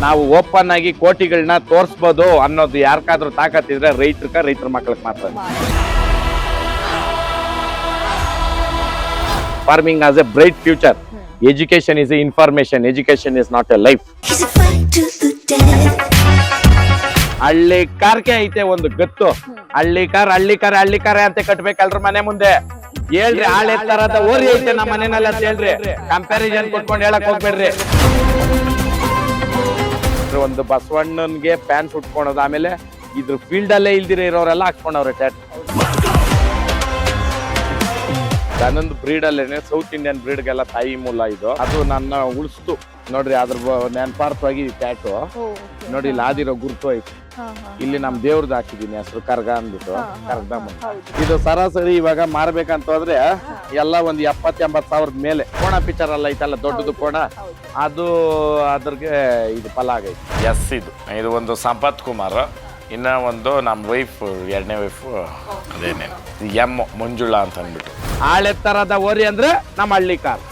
ನಾವು ಓಪನ್ ಆಗಿ ಕೋಟಿಗಳನ್ನ ತೋರಿಸ್ಬೋದು ಅನ್ನೋದು ಯಾರ್ಕಾದ್ರೂ ತಾಕತ್ತಿದ್ರೆ ರೈತರ ಮಕ್ಳಿಗೆ ಮಾತ್ರ. Farming as A bright future. Education is A information, education is not A life. ಹಳ್ಳಿ ಕಾರ್ಕೆ ಐತೆ ಒಂದು ಗತ್ತು. ಹಳ್ಳಿ ಕಾರ್ ಅಂತ ಕಟ್ಬೇಕಲ್ರ ಮನೆ ಮುಂದೆ. ಹೇಳ್ರಿ ಹಾಳೆ ತರದ ಓರಿ ಐತೆ ನಮ್ಮ ಮನೆಯಲ್ಲಿ ಅಂತ ಹೇಳ್ರಿ. ಕಂಪ್ಯಾರಿಸನ್ ಕೊಟ್ಕೊಂಡು ಹೇಳಕ್ ಹೋಗ್ಬೇಡ್ರಿ. ಒಂದು ಬಸವಣ್ಣನ್ಗೆ ಪ್ಯಾನ್ ಸುಟ್ಕೊಳೋದು, ಆಮೇಲೆ ಇದ್ರ ಫೀಲ್ಡ್ ಅಲ್ಲೇ ಇಲ್ದಿರ ಇರೋರೆಲ್ಲ ಹಾಕ್ಸ್ಕೊಂಡವ್ರೆ ಟ್ಯಾಟ್. ನಾನೊಂದು ಬ್ರೀಡ್ ಅಲ್ಲೇನೆ ಸೌತ್ ಇಂಡಿಯನ್ ಬ್ರೀಡ್ಗೆಲ್ಲ ತಾಯಿ ಮೂಲ ಇದು. ಅದು ನನ್ನ ಉಳಿಸ್ತು ನೋಡ್ರಿ. ಅದ್ರ ನೆನಪಾರ್ಥವಾಗಿ ಟ್ಯಾಟು ನೋಡಿ, ಇಲ್ಲಿ ಆದಿರೋ ಗುರುತು ಐತಿ. ಇಲ್ಲಿ ನಮ್ ದೇವ್ರದ್ದು ಹಾಕಿದೀನಿ, ಹೆಸರು ಕರ್ಗ ಅಂದ್ಬಿಟ್ಟು. ಕರ್ಗದಮ್ಮ ಇದು ಸರಾಸರಿ ಇವಾಗ ಮಾರ್ಬೇಕಂತ ಹೋದ್ರೆ ಎಲ್ಲ ಒಂದು 70-80 ಸಾವಿರದ ಮೇಲೆ. ಕೋಣ ಪಿಕ್ಚರ್ ಅಲ್ಲ ಐತಲ್ಲ ದೊಡ್ಡದು ಕೋಣ, ಅದು ಅದ್ರಿಗೆ ಇದು ಫಲ ಆಗೈತಿ. ಎಸ್, ಇದು ಒಂದು ಸಂಪತ್ ಕುಮಾರ್. ಇನ್ನ ಒಂದು ನಮ್ಮ ವೈಫ್, ಎರಡನೇ ವೈಫ್ ಅದೇನೆ ಎಂ ಮಂಜುಳಾ ಅಂತ ಅಂದ್ಬಿಟ್ಟು. ಆಳೆತ್ತರದ ಓರಿ ಅಂದ್ರೆ ನಮ್ಮ ಹಳ್ಳಿ ಕಾರ್.